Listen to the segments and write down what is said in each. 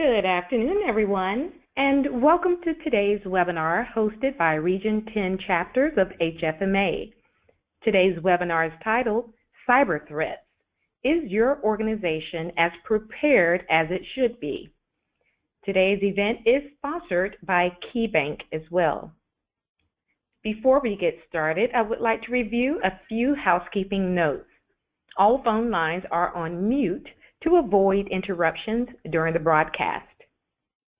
Good afternoon, everyone, and welcome to today's webinar hosted by Region 10 chapters of HFMA. Today's webinar is titled Cyber Threats. Is your organization as prepared as it should be? Today's event is sponsored by KeyBank as well. Before we get started, I would like to review a few housekeeping notes. All phone lines are on mute to avoid interruptions during the broadcast.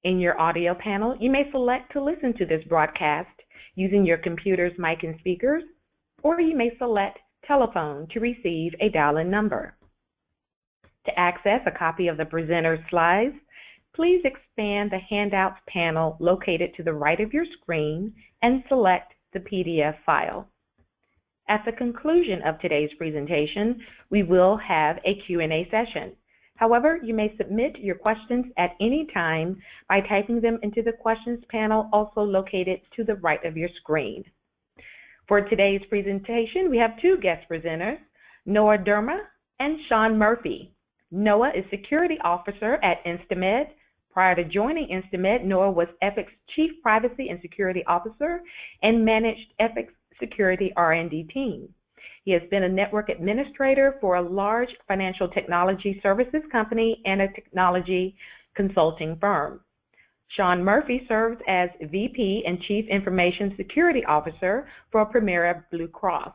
In your audio panel, you may select to listen to this broadcast using your computer's mic and speakers, or you may select telephone to receive a dial-in number. To access a copy of the presenter's slides, please expand the Handouts panel located to the right of your screen and select the PDF file. At the conclusion of today's presentation, we will have a Q&A session. However, you may submit your questions at any time by typing them into the questions panel also located to the right of your screen. For today's presentation, we have two guest presenters, Noah Derma and Sean Murphy. Noah is Security Officer at InstaMed. Prior to joining InstaMed, Noah was Epic's Chief Privacy and Security Officer and managed Epic's Security R&D team. He has been a network administrator for a large financial technology services company and a technology consulting firm. Sean Murphy serves as VP and Chief Information Security Officer for Premera Blue Cross.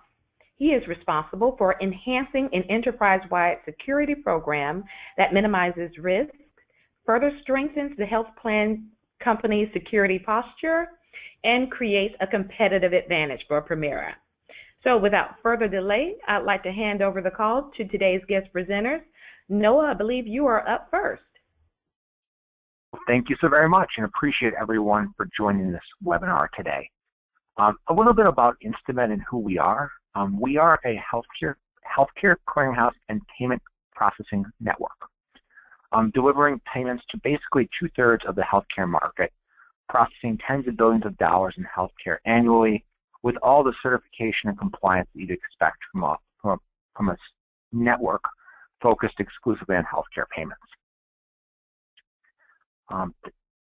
He is responsible for enhancing an enterprise-wide security program that minimizes risks, further strengthens the health plan company's security posture, and creates a competitive advantage for Premera. So without further delay, I'd like to hand over the call to today's guest presenters. Noah, I believe you are up first. Thank you so very much, and appreciate everyone for joining this webinar today. A little bit about InstaMed and who we are. We are a healthcare clearinghouse and payment processing network, delivering payments to basically 2/3 of the healthcare market, processing tens of billions of dollars in healthcare annually, with all the certification and compliance that you'd expect from a network focused exclusively on healthcare payments.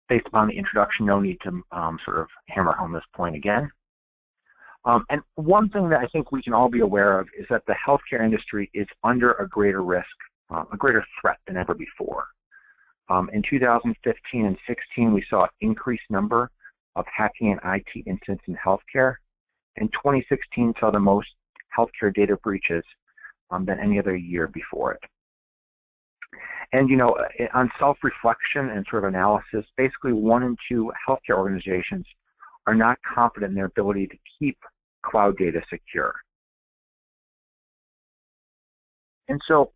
Based upon the introduction, no need to sort of hammer home this point again. And one thing that I think we can all be aware of is that the healthcare industry is under a greater risk, a greater threat than ever before. In 2015 and 16, we saw an increased number of hacking and IT incidents in healthcare. And 2016 saw the most healthcare data breaches than any other year before it. And, you know, on self-reflection and sort of analysis, basically 1 in 2 healthcare organizations are not confident in their ability to keep cloud data secure. And so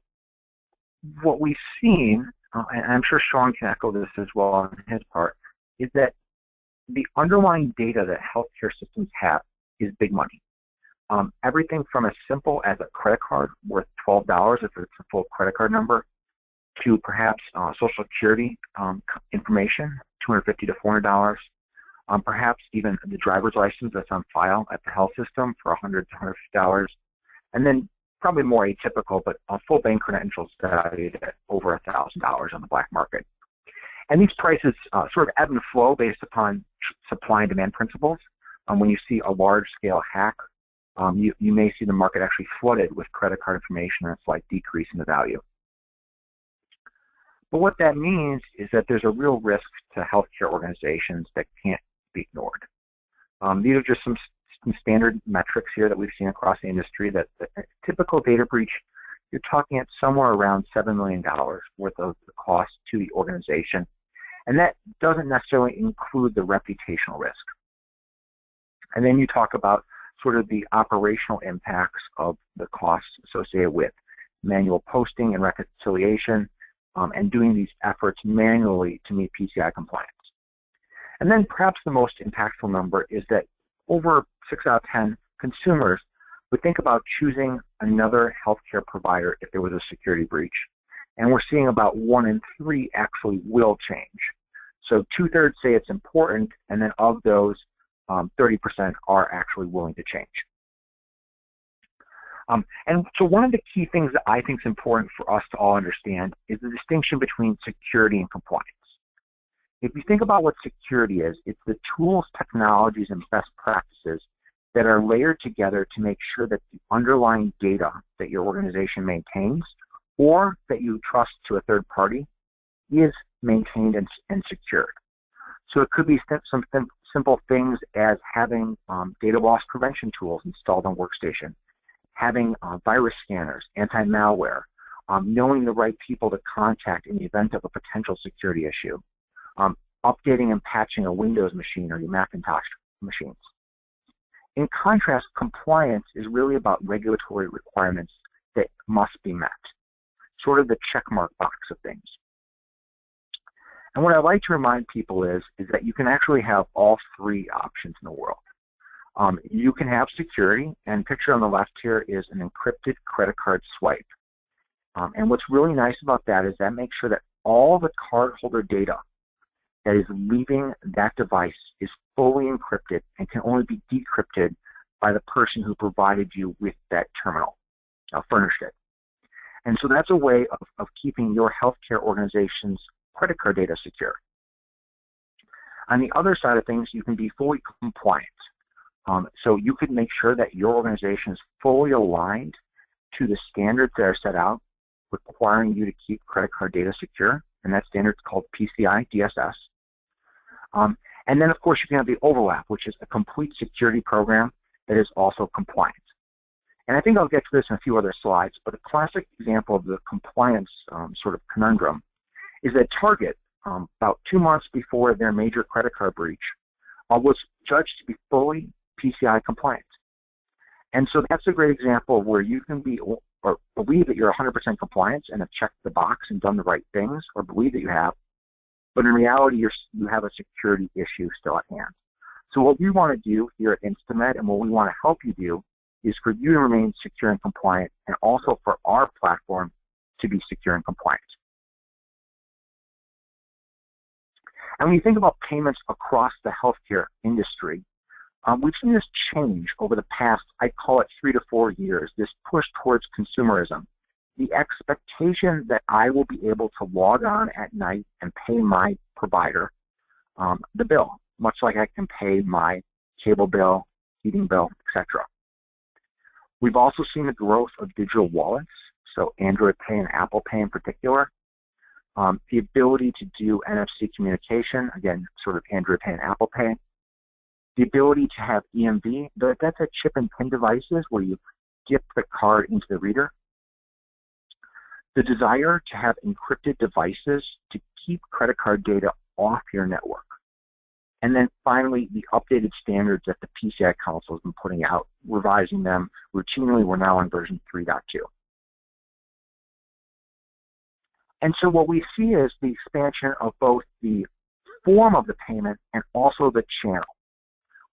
what we've seen, and I'm sure Sean can echo this as well on his part, is that the underlying data that healthcare systems have is big money. Everything from as simple as a credit card worth $12 if it's a full credit card number, to perhaps Social Security information, $250 to $400, perhaps even the driver's license that's on file at the health system for $100 to $150, and then probably more atypical, but full bank credentials valued at over $1,000 on the black market. And these prices sort of ebb and flow based upon supply and demand principles. When you see a large-scale hack, you may see the market actually flooded with credit card information and a slight decrease in the value. But what that means is that there's a real risk to healthcare organizations that can't be ignored. These are just some standard metrics here that we've seen across the industry that a typical data breach, you're talking at somewhere around $7 million worth of the cost to the organization. And that doesn't necessarily include the reputational risk. And then you talk about sort of the operational impacts of the costs associated with manual posting and reconciliation and doing these efforts manually to meet PCI compliance. And then perhaps the most impactful number is that over 6 out of 10 consumers would think about choosing another healthcare provider if there was a security breach. And we're seeing about 1 in 3 actually will change. So 2/3 say it's important, and then of those, 30% are actually willing to change. And so one of the key things that I think is important for us to all understand is the distinction between security and compliance. If you think about what security is, it's the tools, technologies, and best practices that are layered together to make sure that the underlying data that your organization maintains or that you trust to a third party is maintained and secured. So it could be some simple things as having data loss prevention tools installed on workstation, having virus scanners, anti-malware, knowing the right people to contact in the event of a potential security issue, updating and patching a Windows machine or your Macintosh machines. In contrast, compliance is really about regulatory requirements that must be met, sort of the checkmark box of things. And what I like to remind people is that you can actually have all three options in the world. You can have security, and picture on the left here is an encrypted credit card swipe. And what's really nice about that is that makes sure that all the cardholder data that is leaving that device is fully encrypted and can only be decrypted by the person who provided you with that terminal, furnished it. And so that's a way of keeping your healthcare organization's credit card data secure. On the other side of things, you can be fully compliant. So you could make sure that your organization is fully aligned to the standards that are set out requiring you to keep credit card data secure, and that standard is called PCI DSS. And then, of course, you can have the overlap, which is a complete security program that is also compliant. And I think I'll get to this in a few other slides, but a classic example of the compliance sort of conundrum is that Target, about 2 months before their major credit card breach, was judged to be fully PCI compliant. And so that's a great example of where you can be or believe that you're 100% compliant and have checked the box and done the right things, or believe that you have, but in reality you have a security issue still at hand. So what we want to do here at Instamed and what we want to help you do is for you to remain secure and compliant, and also for our platform to be secure and compliant. And when you think about payments across the healthcare industry, we've seen this change over the past, I call it 3 to 4 years, this push towards consumerism. The expectation that I will be able to log on at night and pay my provider the bill, much like I can pay my cable bill, heating bill, etc. We've also seen the growth of digital wallets, so Android Pay and Apple Pay in particular. The ability to do NFC communication, again, sort of Android Pay and Apple Pay. The ability to have EMV, that's a chip and PIN devices where you dip the card into the reader. The desire to have encrypted devices to keep credit card data off your network. And then finally, the updated standards that the PCI Council has been putting out, revising them routinely. We're now on version 3.2. And so what we see is the expansion of both the form of the payment and also the channel.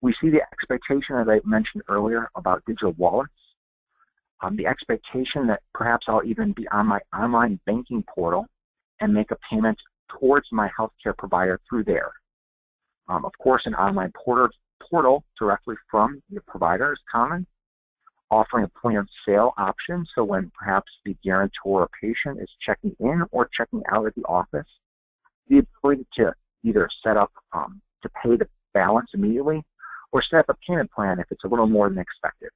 We see the expectation, as I mentioned earlier, about digital wallets, the expectation that perhaps I'll even be on my online banking portal and make a payment towards my healthcare provider through there. Of course, an online portal directly from your provider is common, offering a point of sale option, so when perhaps the guarantor or patient is checking in or checking out at the office, the ability to either set up to pay the balance immediately or set up a payment plan if it's a little more than expected.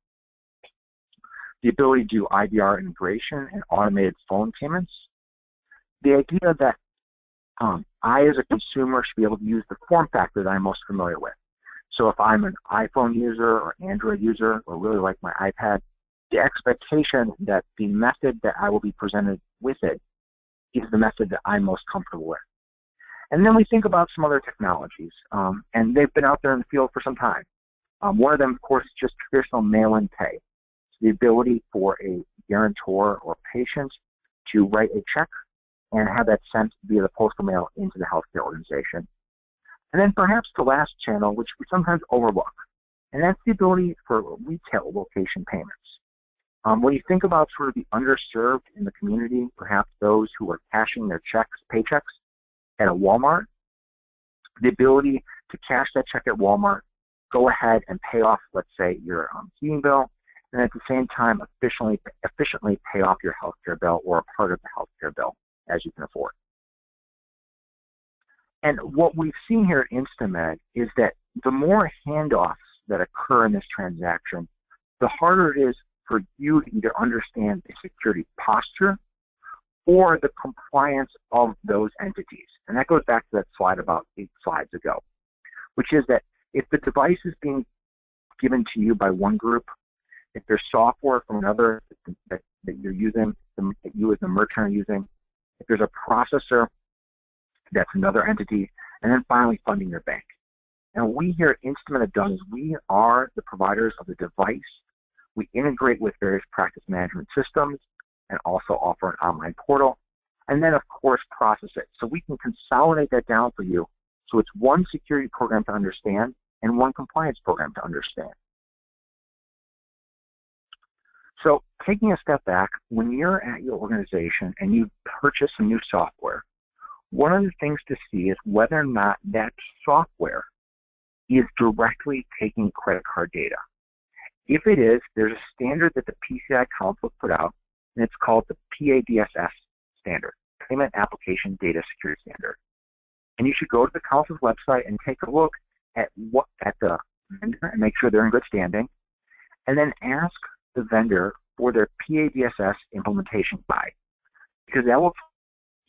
The ability to do IVR integration and automated phone payments. The idea that I, as a consumer, should be able to use the form factor that I'm most familiar with. So if I'm an iPhone user or Android user or really like my iPad, the expectation that the method that I will be presented with it is the method that I'm most comfortable with. And then we think about some other technologies, and they've been out there in the field for some time. One of them, of course, is just traditional mail-in pay. So the ability for a guarantor or patient to write a check and have that sent via the postal mail into the healthcare organization. And then perhaps the last channel, which we sometimes overlook, and that's the ability for retail location payments. When you think about sort of the underserved in the community, perhaps those who are cashing their paychecks at a Walmart, the ability to cash that check at Walmart, go ahead and pay off, let's say, your heating bill, and at the same time efficiently pay off your healthcare bill or a part of the healthcare bill as you can afford. And what we've seen here at InstaMed is that the more handoffs that occur in this transaction, the harder it is for you to either understand the security posture or the compliance of those entities. And that goes back to that slide about 8 slides ago, which is that if the device is being given to you by one group, if there's software from another that you're using, that you as a merchant are using, if there's a processor, that's another entity, and then finally funding your bank. And what we here at InstaMed have done is we are the providers of the device. We integrate with various practice management systems and also offer an online portal, and then of course process it. So we can consolidate that down for you so it's one security program to understand and one compliance program to understand. So taking a step back, when you're at your organization and you purchase some new software, one of the things to see is whether or not that software is directly taking credit card data. If it is, there's a standard that the PCI Council put out, and it's called the PADSS standard, Payment Application Data Security Standard. And you should go to the Council's website and take a look at the vendor and make sure they're in good standing, and then ask the vendor for their PADSS implementation guide, because that will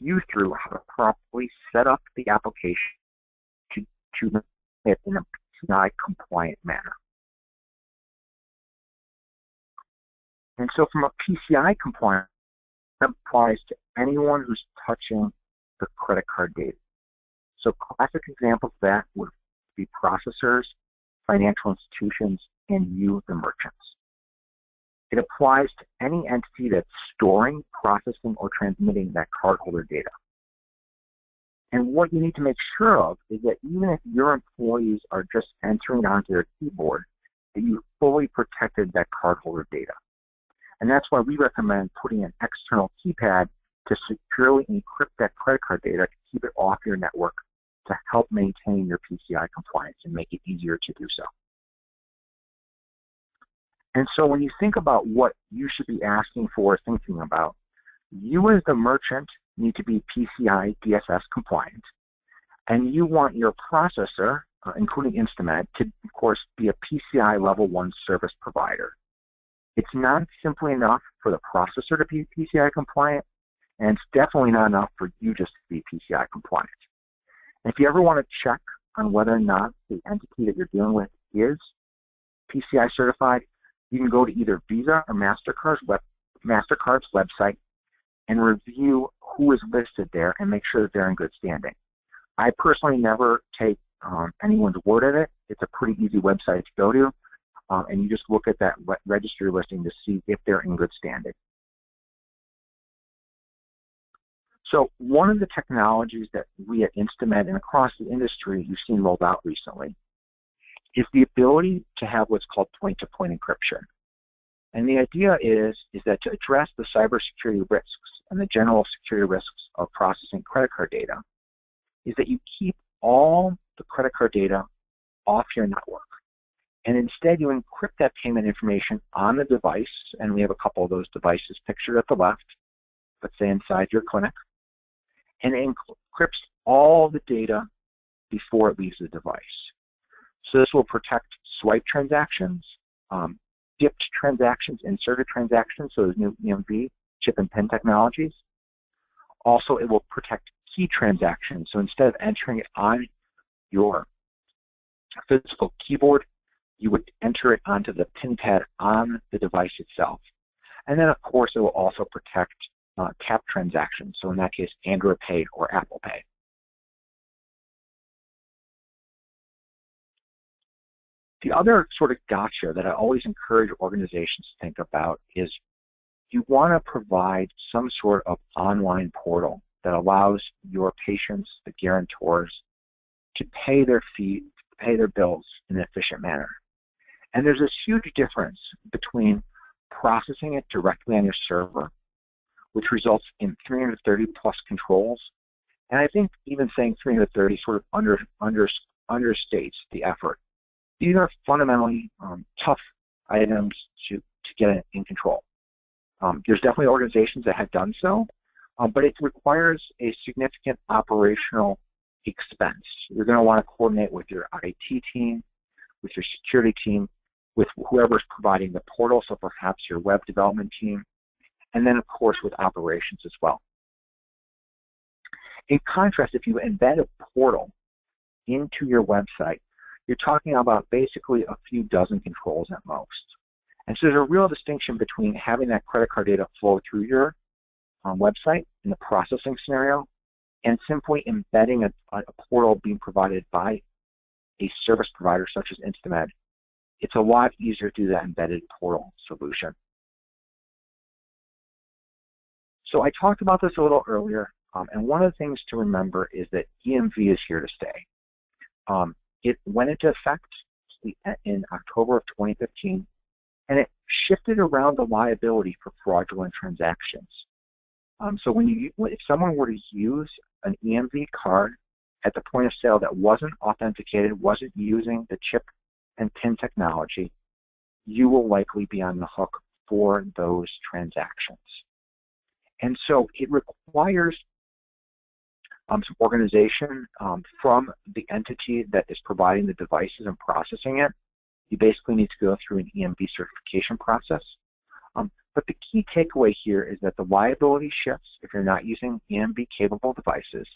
you through how to properly set up the application to it in a PCI compliant manner. And so from a PCI compliant, that applies to anyone who's touching the credit card data. So classic examples of that would be processors, financial institutions, and you, the merchants. It applies to any entity that's storing, processing, or transmitting that cardholder data. And what you need to make sure of is that even if your employees are just entering onto their keyboard, that you fully protected that cardholder data. And that's why we recommend putting an external keypad to securely encrypt that credit card data to keep it off your network to help maintain your PCI compliance and make it easier to do so. And so when you think about what you should be asking for, thinking about, you as the merchant need to be PCI DSS compliant, and you want your processor, including InstaMed, to, of course, be a PCI Level 1 service provider. It's not simply enough for the processor to be PCI compliant, and it's definitely not enough for you just to be PCI compliant. And if you ever want to check on whether or not the entity that you're dealing with is PCI certified, you can go to either Visa or MasterCard's website and review who is listed there and make sure that they're in good standing. I personally never take anyone's word at it. It's a pretty easy website to go to, and you just look at that registry listing to see if they're in good standing. So one of the technologies that we at InstaMed and across the industry you've seen rolled out recently is the ability to have what's called point-to-point encryption. And the idea is that to address the cybersecurity risks and the general security risks of processing credit card data, is that you keep all the credit card data off your network. And instead you encrypt that payment information on the device, and we have a couple of those devices pictured at the left, let's say inside your clinic, and it encrypts all the data before it leaves the device. So this will protect swipe transactions, dipped transactions, inserted transactions, so there's new EMV, chip and pin technologies. Also, it will protect key transactions. So instead of entering it on your physical keyboard, you would enter it onto the pin pad on the device itself. And then, of course, it will also protect tap transactions. So in that case, Android Pay or Apple Pay. The other sort of gotcha that I always encourage organizations to think about is you want to provide some sort of online portal that allows your patients, the guarantors, to pay their fee, pay their bills in an efficient manner. And there's this huge difference between processing it directly on your server, which results in 330 plus controls. And I think even saying 330 sort of understates the effort. These are fundamentally tough items to get in control. There's definitely organizations that have done so, but it requires a significant operational expense. You're going to want to coordinate with your IT team, with your security team, with whoever's providing the portal, so perhaps your web development team, and then, of course, with operations as well. In contrast, if you embed a portal into your website, you're talking about basically a few dozen controls at most. And so there's a real distinction between having that credit card data flow through your website in the processing scenario and simply embedding a portal being provided by a service provider such as InstaMed. It's a lot easier to do that embedded portal solution. So I talked about this a little earlier, and one of the things to remember is that EMV is here to stay. It went into effect in October of 2015, and it shifted around the liability for fraudulent transactions. So if someone were to use an EMV card at the point of sale that wasn't authenticated, wasn't using the chip and PIN technology, you will likely be on the hook for those transactions. And so it requires some organization from the entity that is providing the devices and processing it. You basically need to go through an EMV certification process. But the key takeaway here is that the liability shifts if you're not using EMV-capable devices.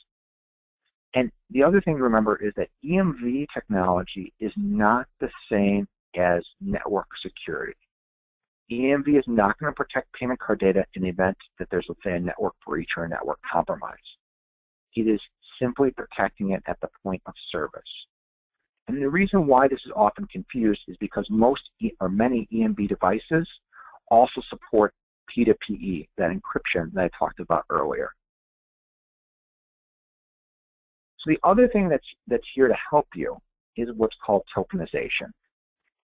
And the other thing to remember is that EMV technology is not the same as network security. EMV is not going to protect payment card data in the event that there's, let's say, a network breach or a network compromise. It is simply protecting it at the point of service. And the reason why this is often confused is because many EMV devices also support P2PE, that encryption that I talked about earlier. So the other thing that's here to help you is what's called tokenization.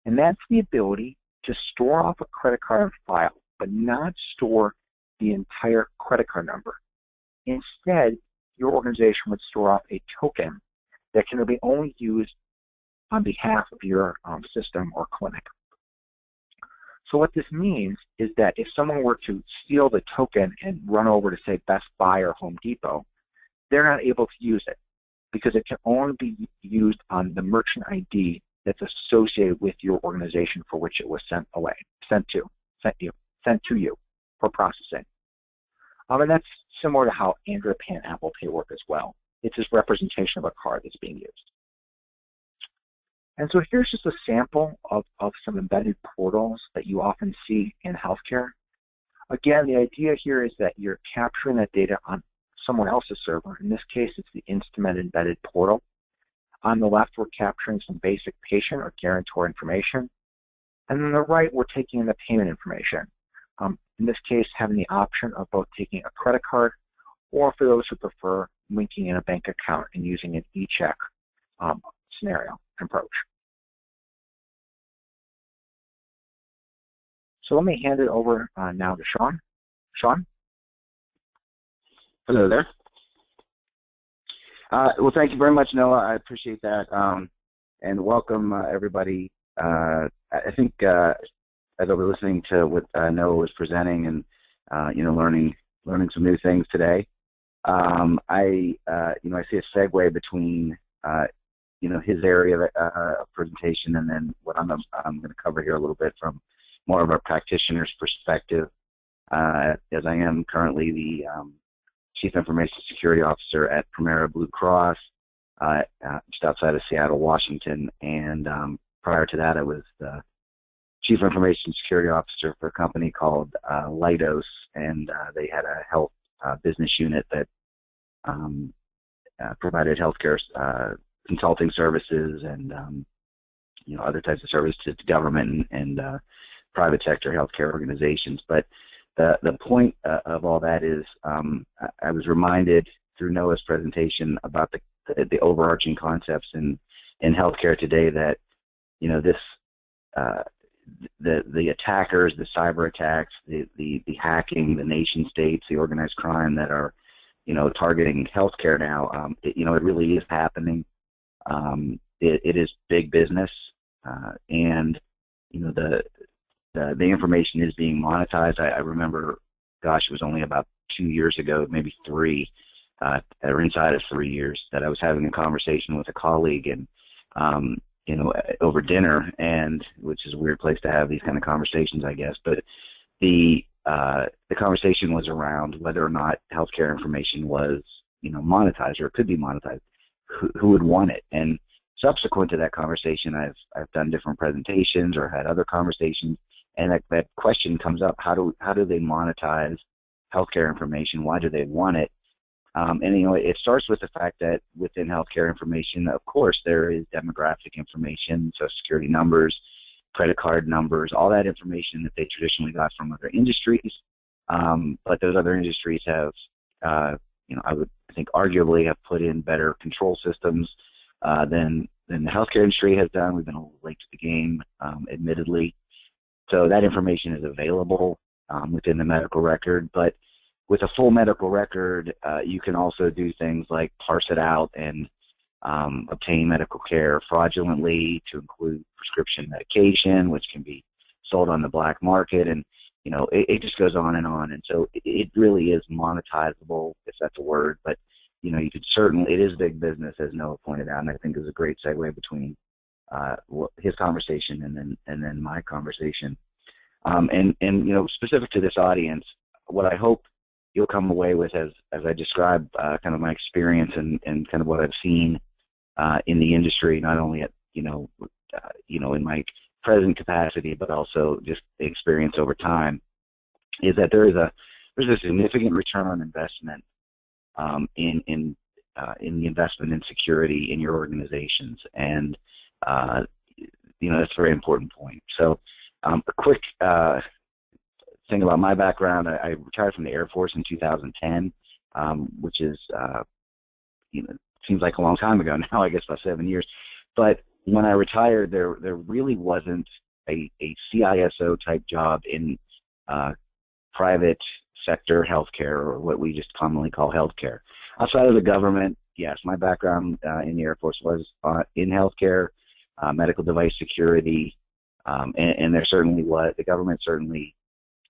And that's the ability to store off a credit card file, but not store the entire credit card number. Instead, your organization would store off a token that can be only used on behalf of your system or clinic. So what this means is that if someone were to steal the token and run over to, say, Best Buy or Home Depot, they're not able to use it because it can only be used on the merchant ID that's associated with your organization for which it was sent to you for processing. And that's similar to how Android Pay and Apple Pay work as well. It's this representation of a card that's being used. And so here's just a sample of some embedded portals that you often see in healthcare. Again, the idea here is that you're capturing that data on someone else's server. In this case, it's the InstaMed embedded portal. On the left, we're capturing some basic patient or guarantor information. And on the right, we're taking in the payment information. In this case, having the option of both taking a credit card or, for those who prefer, linking in a bank account and using an e-check scenario approach. So let me hand it over now to Sean. Sean? Hello there. Well, thank you very much, Noah. I appreciate that. And welcome, everybody. I think as I was listening to what Noah was presenting and, learning some new things today, I see a segue between, his area of presentation and then what I'm going to cover here a little bit from more of a practitioner's perspective, as I am currently the Chief Information Security Officer at Premera Blue Cross, just outside of Seattle, Washington. And prior to that, I was the Chief Information Security Officer for a company called Leidos, and they had a health business unit that provided healthcare consulting services and other types of services to government and private sector healthcare organizations. But the point of all that is I was reminded through Noah's presentation about the overarching concepts in healthcare today that the attackers, the cyber attacks, the hacking, the nation states, the organized crime that are targeting healthcare now, it really is happening. It is big business, and the information is being monetized. I remember, gosh, it was only about 2 years ago, maybe 3, or inside of 3 years, that I was having a conversation with a colleague, and over dinner, and which is a weird place to have these kind of conversations, I guess. But the conversation was around whether or not healthcare information was monetized, or it could be monetized. Who would want it? And subsequent to that conversation, I've done different presentations or had other conversations, and that question comes up: how do they monetize healthcare information? Why do they want it? And it starts with the fact that within healthcare information, of course, there is demographic information, Social Security numbers, credit card numbers, all that information that they traditionally got from other industries. But those other industries have, I think arguably have put in better control systems than the healthcare industry has done. We've been a little late to the game, admittedly. So that information is available within the medical record. But with a full medical record, you can also do things like parse it out and obtain medical care fraudulently to include prescription medication, which can be sold on the black market, and it just goes on. And so it really is monetizable, if that's a word. But you could certainly, it is big business, as Noah pointed out, and I think is a great segue between his conversation and then my conversation. And specific to this audience, what I hope you'll come away with, as I describe kind of my experience and kind of what I've seen in the industry, not only at in my present capacity, but also just the experience over time, is that there's a significant return on investment in the investment in security in your organizations, and that's a very important point. So a quick thing about my background: I retired from the Air Force in 2010, which is seems like a long time ago now, I guess about 7 years. But when I retired, there really wasn't a CISO type job in private sector healthcare, or what we just commonly call healthcare. Outside of the government, yes, my background in the Air Force was in healthcare, medical device security, and there certainly was, the government certainly,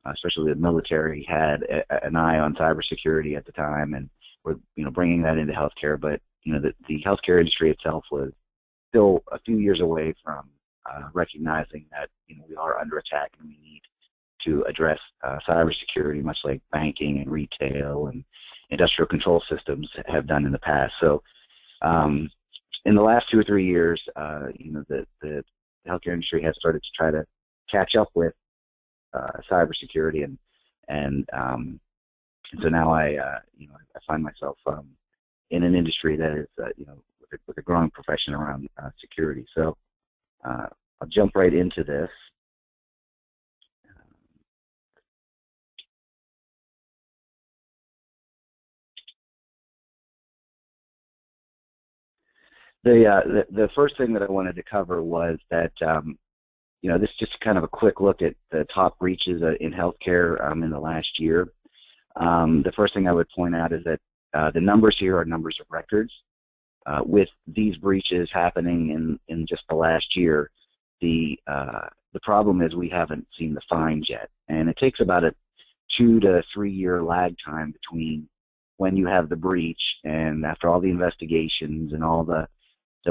especially the military, had an eye on cybersecurity at the time, and were bringing that into healthcare. But the healthcare industry itself was still a few years away from recognizing that we are under attack, and we need to address cybersecurity, much like banking and retail and industrial control systems have done in the past. So in the last 2 or 3 years, the healthcare industry has started to try to catch up with cybersecurity, and so now I find myself in an industry that is with a growing profession around security. So I'll jump right into this. The first thing that I wanted to cover was that this is just kind of a quick look at the top breaches in healthcare in the last year. The first thing I would point out is that the numbers here are numbers of records. With these breaches happening in just the last year, the problem is we haven't seen the fines yet, and it takes about a 2 to 3 year lag time between when you have the breach and after all the investigations and all the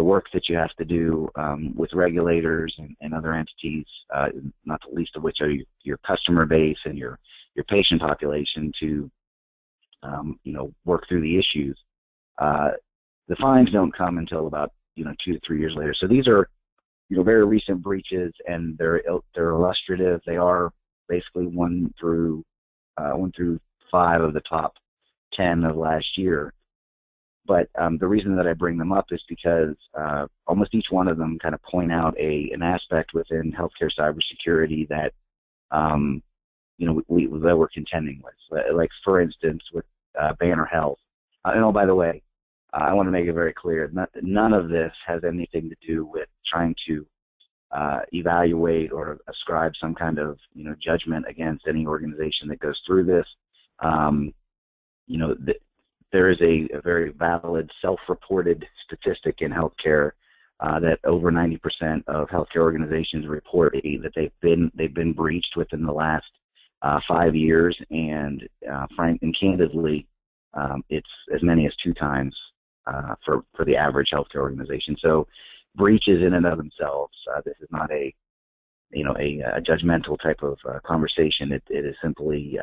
work that you have to do with regulators and other entities, not the least of which are your customer base and your patient population, to work through the issues. The fines don't come until about 2 to 3 years later. So these are very recent breaches, and they're illustrative. They are basically 1 through 5 of the top 10 of last year. But the reason that I bring them up is because almost each one of them kind of point out an aspect within healthcare cybersecurity that that we're contending with. Like, for instance, with Banner Health. And by the way, I want to make it very clear: none of this has anything to do with trying to evaluate or ascribe some kind of judgment against any organization that goes through this. There is a very valid self-reported statistic in healthcare that over 90% of healthcare organizations report that they've been breached within the last 5 years, and candidly, it's as many as 2 times for the average healthcare organization. So breaches in and of themselves, this is not a judgmental type of conversation. It is simply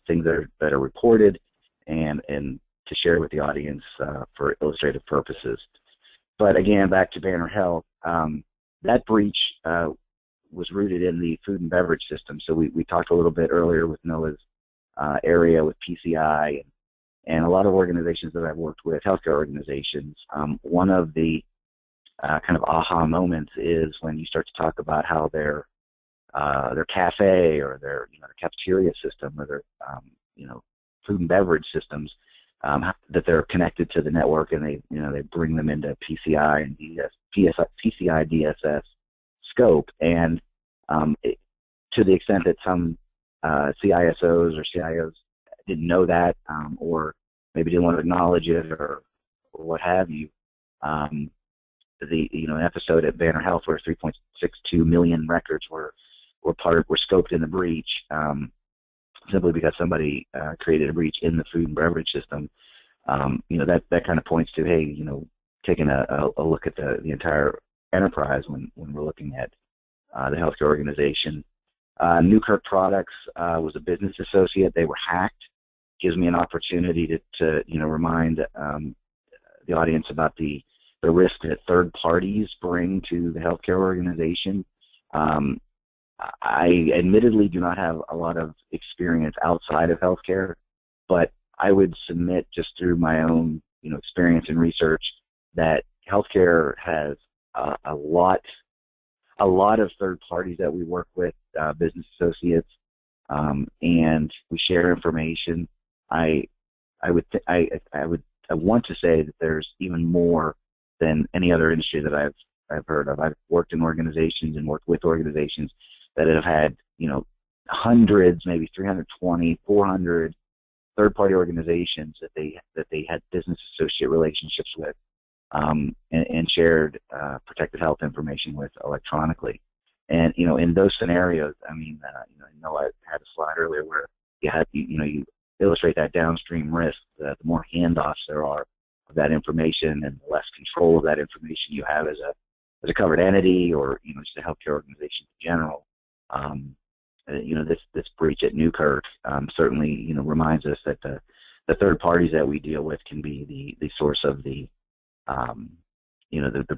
things that are reported and to share with the audience for illustrative purposes. But again, back to Banner Health, that breach was rooted in the food and beverage system. So we talked a little bit earlier with Noah's area with PCI and a lot of organizations that I've worked with, healthcare organizations. One of the kind of aha moments is when you start to talk about how their cafe or their cafeteria system or their food and beverage systems that they're connected to the network, and they bring them into PCI and PCI DSS scope, and to the extent that some CISOs or CIOs didn't know that, or maybe didn't want to acknowledge it, or what have you. An episode at Banner Health where 3.62 million records were scoped in the breach, simply because somebody created a breach in the food and beverage system. That kind of points to, hey, taking a look at the entire enterprise when we're looking at the healthcare organization. Newkirk Products was a business associate. They were hacked. Gives me an opportunity to remind the audience about the risk that third parties bring to the healthcare organization. I admittedly do not have a lot of experience outside of healthcare, but I would submit, just through my own experience and research, that healthcare has a lot of third parties that we work with, business associates, and we share information. I want to say that there's even more than any other industry that I've heard of. I've worked in organizations and worked with organizations that have had hundreds, maybe 320, 400 third-party organizations that they had business associate relationships with, and shared protected health information with electronically. And in those scenarios, I had a slide earlier where you illustrate that downstream risk. The more handoffs there are of that information, and the less control of that information you have as a covered entity, or just a healthcare organization in general. This breach at Newkirk certainly reminds us that the third parties that we deal with can be the source of the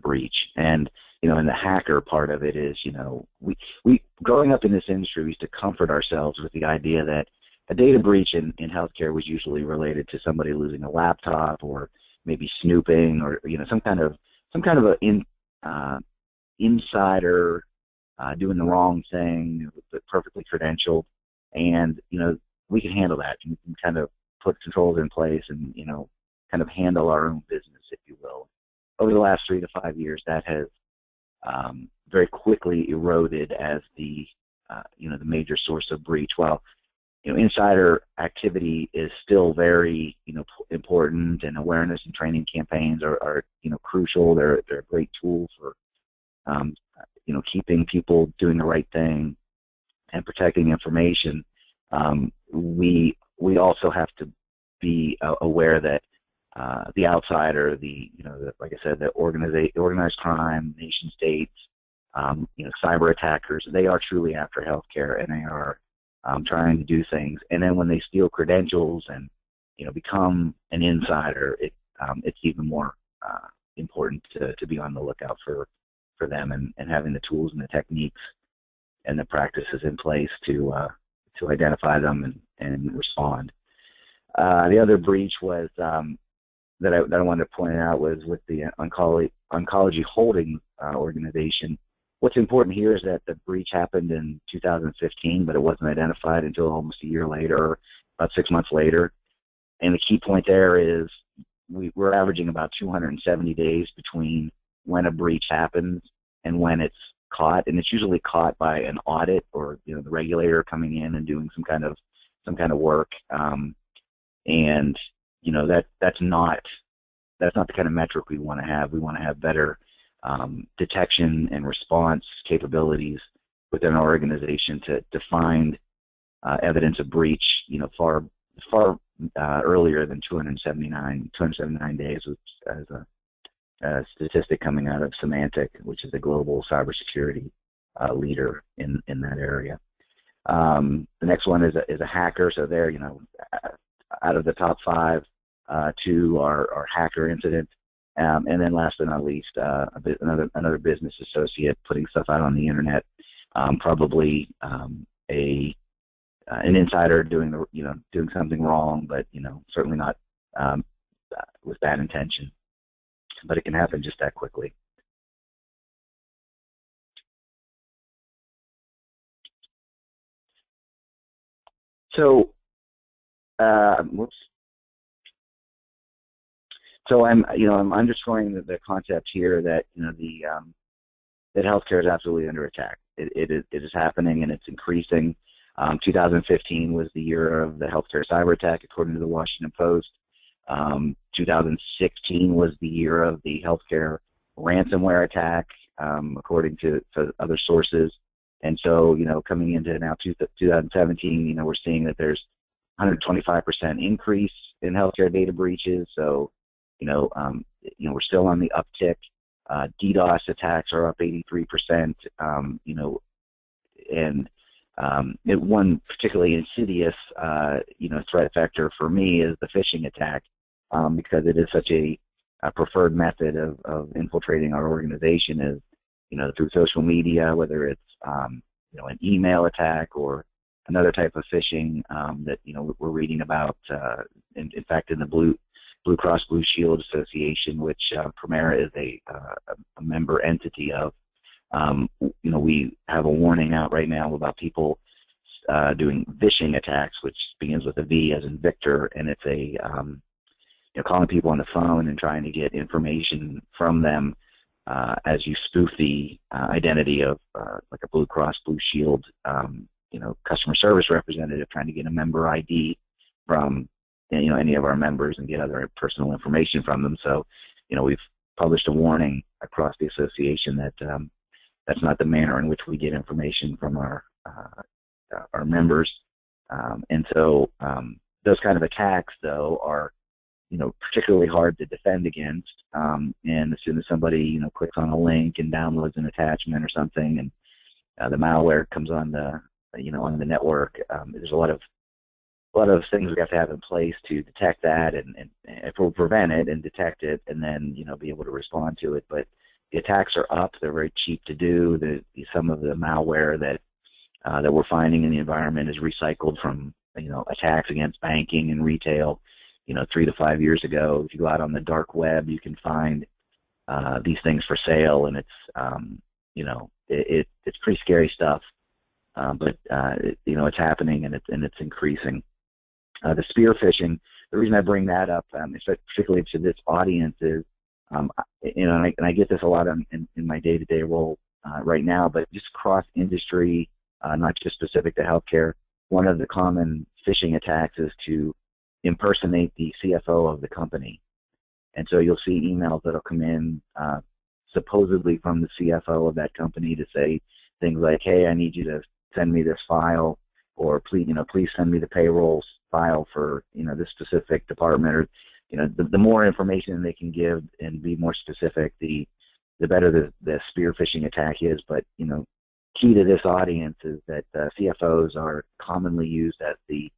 breach. And and the hacker part of it is, we growing up in this industry, we used to comfort ourselves with the idea that a data breach in healthcare was usually related to somebody losing a laptop, or maybe snooping, or some kind of insider doing the wrong thing, but perfectly credentialed. And we can handle that. We can kind of put controls in place and kind of handle our own business, if you will. Over the last 3 to 5 years, that has very quickly eroded as the major source of breach. While insider activity is still very important, and awareness and training campaigns are crucial. They're a great tool for keeping people doing the right thing and protecting information. We also have to be aware that the outsider, like I said, the organized crime, nation states, cyber attackers, they are truly after healthcare, and they are trying to do things. And then when they steal credentials and become an insider, it's even more important to be on the lookout for them, and having the tools and the techniques and the practices in place to identify them and respond. The other breach was that I wanted to point out was with the Oncology Holdings organization. What's important here is that the breach happened in 2015, but it wasn't identified until almost a year later, about 6 months later. And the key point there is we're averaging about 270 days between when a breach happens and when it's caught, and it's usually caught by an audit, or the regulator coming in and doing some kind of work. And that's not the kind of metric we want to have. We want to have better detection and response capabilities within our organization to find evidence of breach, far far earlier than 279 days, as a statistic coming out of Symantec, which is a global cybersecurity leader in that area. The next one is a hacker. So there, out of the top 5, 2 are hacker incidents. And then last but not least, another business associate putting stuff out on the internet, probably an insider doing something wrong, but certainly not with bad intention. But it can happen just that quickly. So, whoops. So I'm underscoring the concept here that that healthcare is absolutely under attack. It is happening, and it's increasing. 2015 was the year of the healthcare cyber attack, according to the Washington Post. 2016 was the year of the healthcare ransomware attack, according to other sources. And so, coming into now 2017, we're seeing that there's 125% increase in healthcare data breaches. So, we're still on the uptick. DDoS attacks are up 83%. One particularly insidious, threat vector for me is the phishing attack, because it is such a preferred method of infiltrating our organization is, through social media, whether it's, an email attack or another type of phishing that, we're reading about. In fact, in the Blue Cross Blue Shield Association, which Premera is a member entity of, we have a warning out right now about people doing phishing attacks, which begins with a V as in Victor, and it's calling people on the phone and trying to get information from them as you spoof the identity of like a Blue Cross Blue Shield, customer service representative, trying to get a member ID from any of our members and get other personal information from them. So, we've published a warning across the association that that's not the manner in which we get information from our members. And so those kind of attacks, though, are particularly hard to defend against. And as soon as somebody clicks on a link and downloads an attachment or something, and the malware comes on the on the network, there's a lot of things we have to have in place to detect that and prevent it and detect it, and then be able to respond to it. But the attacks are up; they're very cheap to do. Some of the malware that we're finding in the environment is recycled from attacks against banking and retail. 3 to 5 years ago, if you go out on the dark web, you can find these things for sale, and it's pretty scary stuff. But it's happening, and it's increasing. The spear phishing, the reason I bring that up, particularly to this audience, is, and I get this a lot in my day-to-day role right now, but just cross-industry, not just specific to healthcare. One of the common phishing attacks is to impersonate the CFO of the company. And so you'll see emails that'll come in supposedly from the CFO of that company to say things like, hey, I need you to send me this file, or please send me the payroll file for this specific department, or the more information they can give and be more specific, the better the spear phishing attack is. But key to this audience is that CFOs are commonly used as the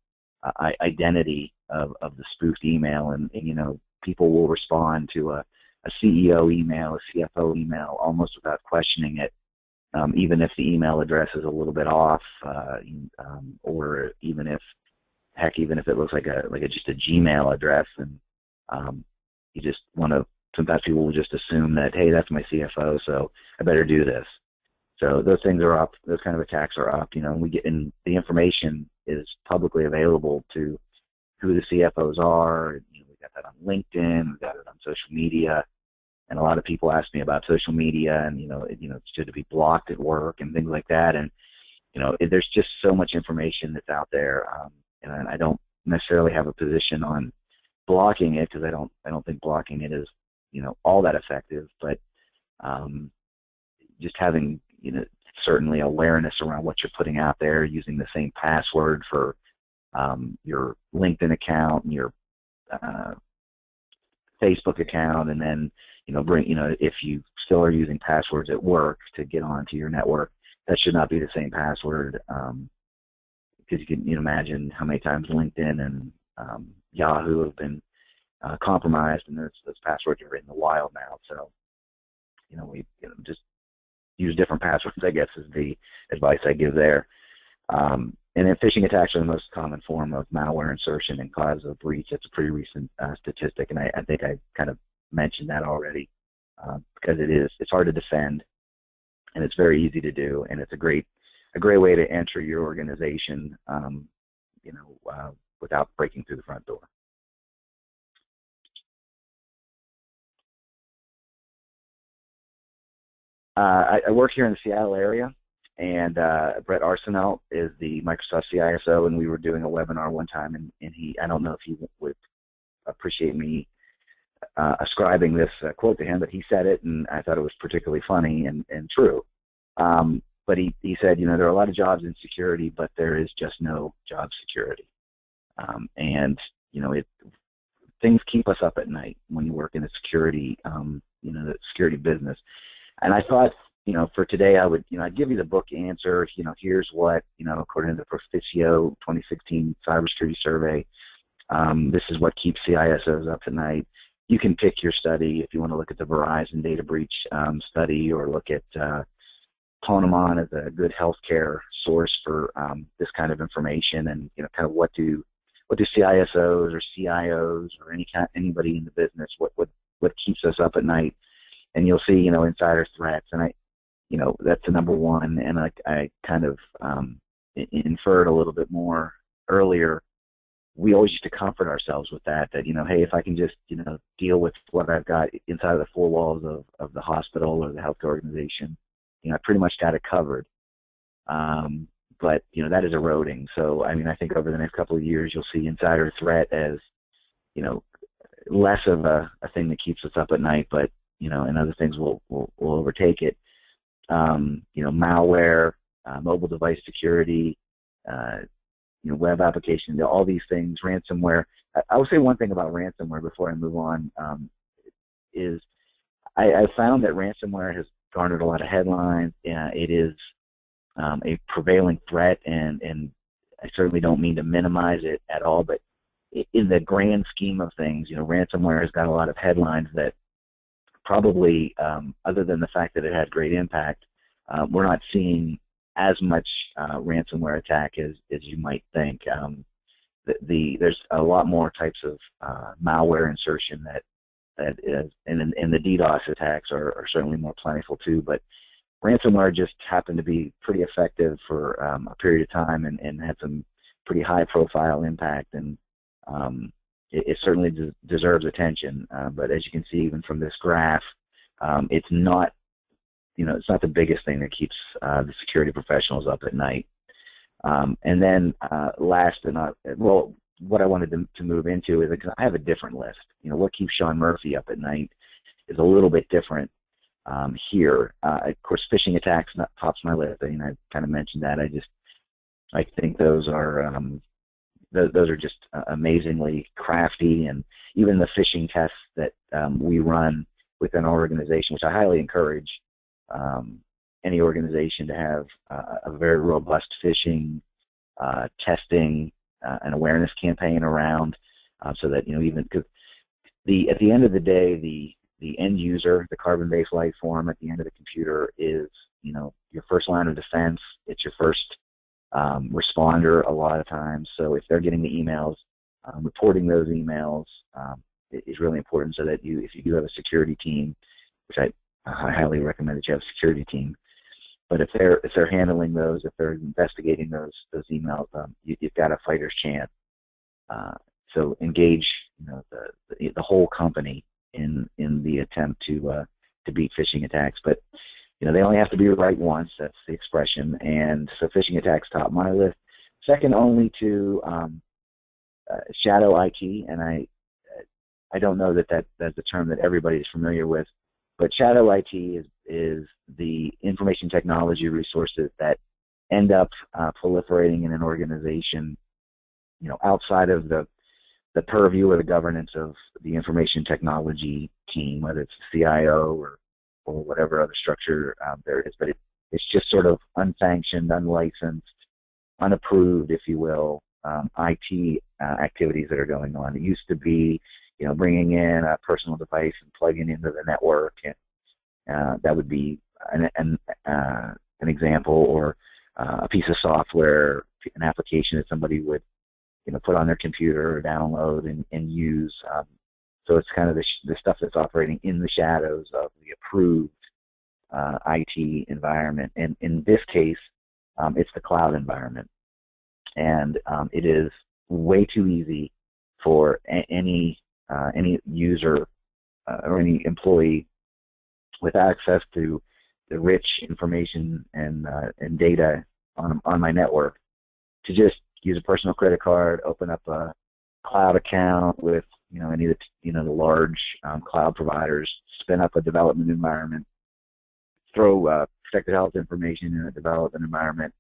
identity of the spoofed email, and people will respond to a CEO email, a CFO email, almost without questioning it. Even if the email address is a little bit off, or even if it looks like just a Gmail address, and you just want to. Sometimes people will just assume that, hey, that's my CFO, so I better do this. So those things are up. Those kind of attacks are up. And the information is publicly available to who the CFOs are. We've got that on LinkedIn. We've got it on social media. And a lot of people ask me about social media, and it's good to be blocked at work and things like that. And there's just so much information that's out there, and I don't necessarily have a position on blocking it, because I don't think blocking it is all that effective. But just having certainly awareness around what you're putting out there, using the same password for your LinkedIn account and your Facebook account, and then if you still are using passwords at work to get onto your network, that should not be the same password, because you can imagine how many times LinkedIn and Yahoo have been compromised, and those passwords are in the wild now. So we just use different passwords, I guess, is the advice I give there. And then phishing attacks are the most common form of malware insertion and cause of breach. It's a pretty recent statistic, and I think I kind of mentioned that already, because it's hard to defend, and it's very easy to do, and it's a great way to enter your organization, without breaking through the front door. I work here in the Seattle area, and Brett Arsenault is the Microsoft CISO, and we were doing a webinar one time, and I don't know if he would appreciate me ascribing this quote to him, but he said it, and I thought it was particularly funny and true. But he said, there are a lot of jobs in security, but there is just no job security. And things keep us up at night when you work in a security, the security business. And I thought, for today, I'd give you the book answer. Here's what, according to the Proficio 2016 cybersecurity survey, this is what keeps CISOs up at night. You can pick your study if you want to look at the Verizon data breach study, or look at Ponemon as a good healthcare source for this kind of information, and kind of what do CISOs or CIOs or anybody in the business, what keeps us up at night. And you'll see, insider threats, and that's the number one. And I kind of inferred a little bit more earlier. We always used to comfort ourselves with that, hey, if I can just, deal with what I've got inside of the four walls of the hospital or the healthcare organization, I pretty much got it covered. But, that is eroding. So, I think over the next couple of years, you'll see insider threat as, less of a thing that keeps us up at night, but and other things will overtake it. Malware, mobile device security, web applications, all these things, ransomware. I will say one thing about ransomware before I move on, is I found that ransomware has garnered a lot of headlines. It is a prevailing threat, and I certainly don't mean to minimize it at all, but in the grand scheme of things, ransomware has got a lot of headlines that probably, other than the fact that it had great impact, we're not seeing as much ransomware attack as you might think. There's a lot more types of malware insertion that is, and the DDoS attacks are certainly more plentiful too. But ransomware just happened to be pretty effective for a period of time, and had some pretty high-profile impact, and it certainly deserves attention, but as you can see even from this graph, it's not, it's not the biggest thing that keeps the security professionals up at night. And then last but not, well, what I wanted to move into is, because I have a different list. What keeps Sean Murphy up at night is a little bit different here. Of course, phishing attacks tops my list. I kind of mentioned that. I think those are just amazingly crafty, and even the phishing tests that we run within our organization, which I highly encourage any organization to have a very robust phishing testing and awareness campaign around, so that even because at the end of the day, the end user, the carbon-based life form at the end of the computer is your first line of defense. It's your first responder a lot of times. So if they're getting the emails, reporting those emails is really important, so that if you do have a security team, which I highly recommend that you have a security team, but if they're handling those, if they're investigating those emails, you've got a fighter's chance. So engage the whole company in the attempt to beat phishing attacks. But they only have to be right once. That's the expression. And so phishing attacks top my list. Second only to shadow IT, and I don't know that's a term that everybody's familiar with, but shadow IT is the information technology resources that end up proliferating in an organization outside of the purview or the governance of the information technology team, whether it's the CIO or whatever other structure there is. But it's just sort of unsanctioned, unlicensed, unapproved, if you will, IT activities that are going on. It used to be, bringing in a personal device and plugging into the network, and that would be an example, or a piece of software, an application that somebody would put on their computer or download and use. So it's kind of the stuff that's operating in the shadows of the approved IT environment. And in this case, it's the cloud environment. And it is way too easy for any user or any employee with access to the rich information and data on my network to just use a personal credit card, open up a cloud account with any of the large cloud providers, spin up a development environment, throw protected health information in a development environment,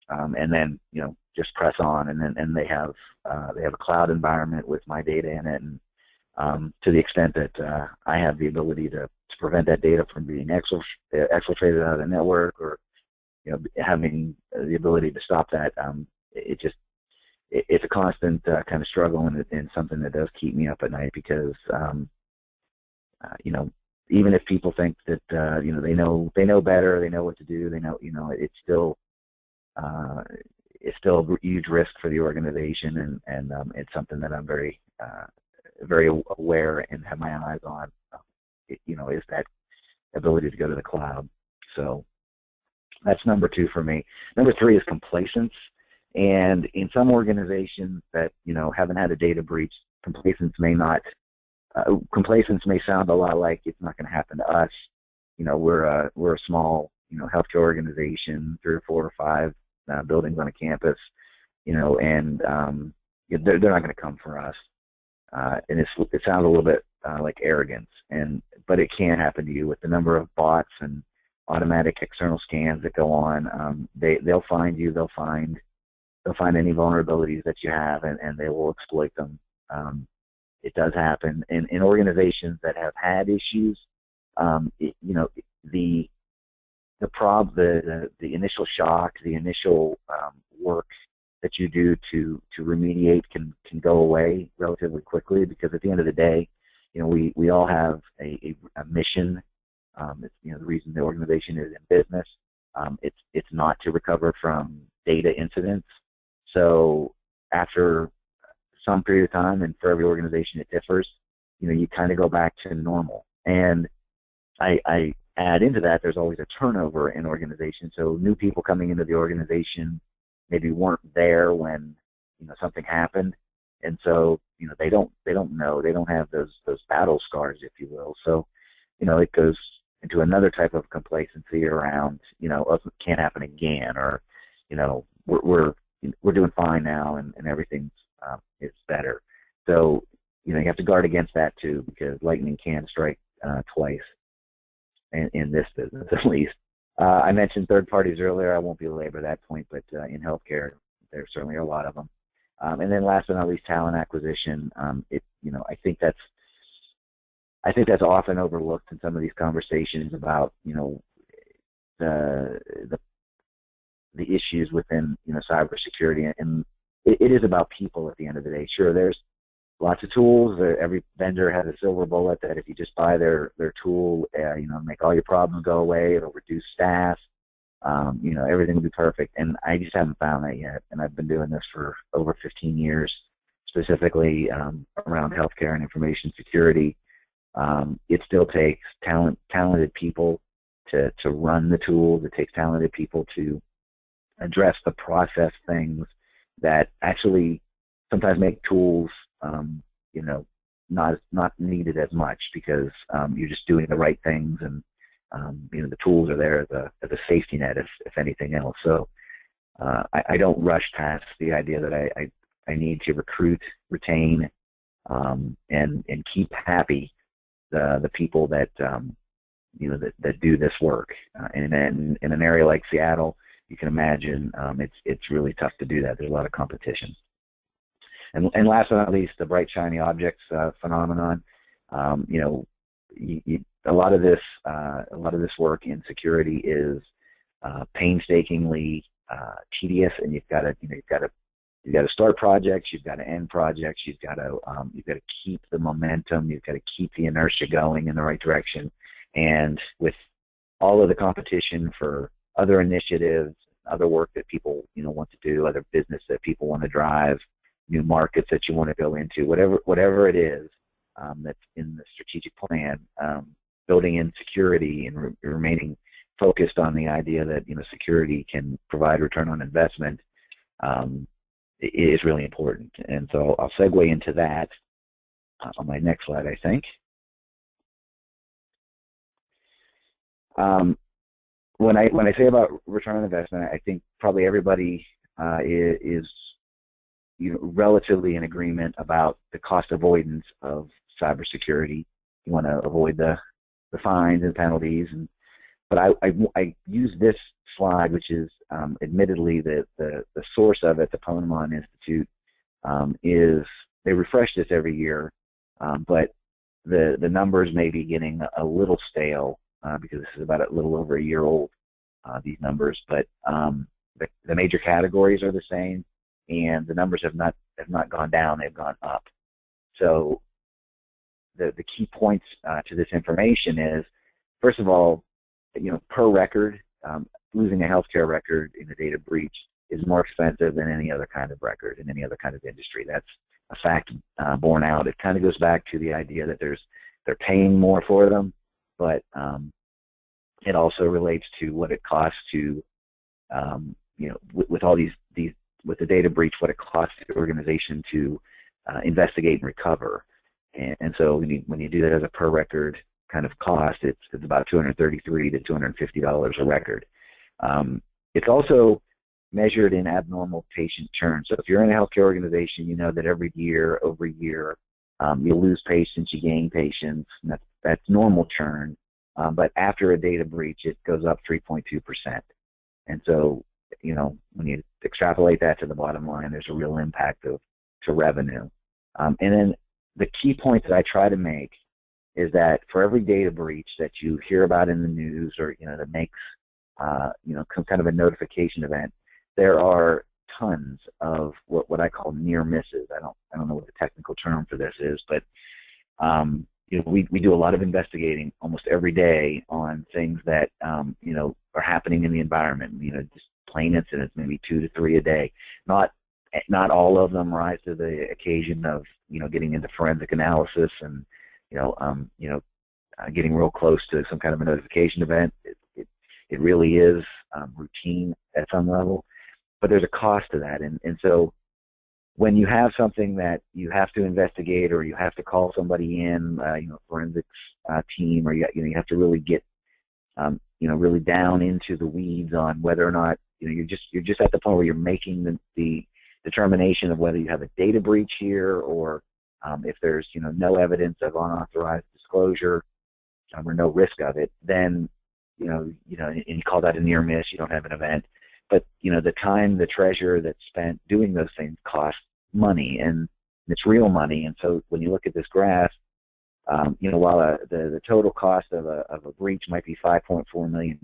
and then just press on, and they have a cloud environment with my data in it, and to the extent that I have the ability to prevent that data from being exfiltrated out of the network, or having the ability to stop that. It's a constant kind of struggle, and something that does keep me up at night, because even if people think that they know better, they know what to do, it's still a huge risk for the organization, and it's something that I'm very aware and have my eyes on. Is that ability to go to the cloud. So that's number 2 for me. Number 3 is complacence. And in some organizations that haven't had a data breach, complacence may sound a lot like it's not going to happen to us. We're a small healthcare organization, 3 or 4 or 5 buildings on a campus, and they're not going to come for us. And it sounds a little bit like arrogance, but it can happen to you with the number of bots and automatic external scans that go on. They'll find you. They'll find any vulnerabilities that you have, and they will exploit them. It does happen in organizations that have had issues. The initial shock, the initial work that you do to remediate can go away relatively quickly, because at the end of the day, we all have a mission. It's, the reason the organization is in business. It's not to recover from data incidents. So after some period of time, and for every organization it differs, you kind of go back to normal. And I add into that, there's always a turnover in organizations. So new people coming into the organization maybe weren't there when something happened, and so they don't know, they don't have those battle scars, if you will. So it goes into another type of complacency around it can't happen again, or we're doing fine now, and everything is better. So you have to guard against that too, because lightning can strike twice in this business, at least. I mentioned third parties earlier. I won't belabor that point, but in healthcare, there certainly are a lot of them. And then last but not least, talent acquisition. I think that's often overlooked in some of these conversations about the issues within cybersecurity, and it is about people at the end of the day. Sure, there's lots of tools. Every vendor has a silver bullet that if you just buy their tool, make all your problems go away. It'll reduce staff. Everything will be perfect. And I just haven't found that yet. And I've been doing this for over 15 years, specifically around healthcare and information security. It still takes talented people to run the tools. It takes talented people to address the process things that actually sometimes make tools not needed as much, because you're just doing the right things, and the tools are there as a safety net, if anything else. So I don't rush past the idea that I need to recruit, retain, and keep happy the people that that do this work. And in an area like Seattle, you can imagine it's really tough to do that. There's a lot of competition. And last but not least, the bright shiny objects phenomenon. A lot of this work in security is painstakingly tedious, and you've got to start projects, you've got to end projects, you've got to keep the momentum, you've got to keep the inertia going in the right direction, and with all of the competition for other initiatives, other work that people want to do, other business that people want to drive, new markets that you want to go into, whatever it is that's in the strategic plan, building in security and remaining focused on the idea that security can provide return on investment is really important. And so I'll segue into that on my next slide, I think. When I say about return on investment, I think probably everybody is relatively in agreement about the cost avoidance of cybersecurity. You want to avoid the fines and penalties, but I use this slide, which is admittedly the source of it, the Ponemon Institute, is they refresh this every year, but the numbers may be getting a little stale because this is about a little over a year old, these numbers, but the major categories are the same, and the numbers have not gone down, they've gone up. So the key points to this information is, first of all, per record, losing a healthcare record in a data breach is more expensive than any other kind of record in any other kind of industry. That's a fact borne out. It kind of goes back to the idea that they're paying more for them, but it also relates to what it costs to, with all these with the data breach, what it costs the organization to investigate and recover. And so when you do that as a per record kind of cost, it's about $233 to $250 a record. It's also measured in abnormal patient churn. So if you're in a healthcare organization, you know that every year, over a year, you lose patients, you gain patients, and that's normal churn. But after a data breach, it goes up 3.2%. And so, when you extrapolate that to the bottom line, there's a real impact to revenue. And then the key point that I try to make is that for every data breach that you hear about in the news, or that makes some kind of a notification event, there are tons of what I call near misses. I don't know what the technical term for this is, but we do a lot of investigating almost every day on things that are happening in the environment. Just plain incidents, maybe 2 to 3 a day. Not all of them rise to the occasion of getting into forensic analysis and getting real close to some kind of a notification event. It really is routine at some level, but there's a cost to that, and so when you have something that you have to investigate, or you have to call somebody in, forensics team, or you have to really get really down into the weeds on whether or not you're just at the point where you're making the determination of whether you have a data breach here, or if there's no evidence of unauthorized disclosure or no risk of it, then and you call that a near miss, you don't have an event. But the time, the treasure that's spent doing those things costs money, and it's real money. And so when you look at this graph, while the total cost of a breach might be $5.4 million,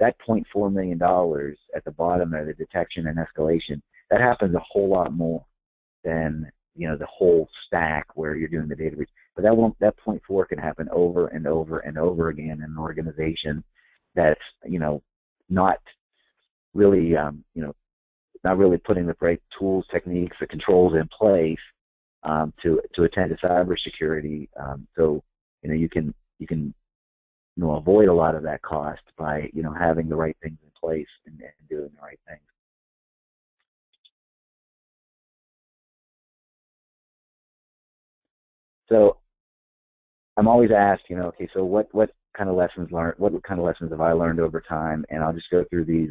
that $0.4 million at the bottom of the detection and escalation, that happens a whole lot more than the whole stack where you're doing the data breach. But that 0.4 can happen over and over and over again in an organization that's not really not really putting the right tools, techniques, the controls in place to attend to cybersecurity. So you can avoid a lot of that cost by having the right things in place and doing the right things. So I'm always asked, okay, so what kind of lessons learned? What kind of lessons have I learned over time? And I'll just go through these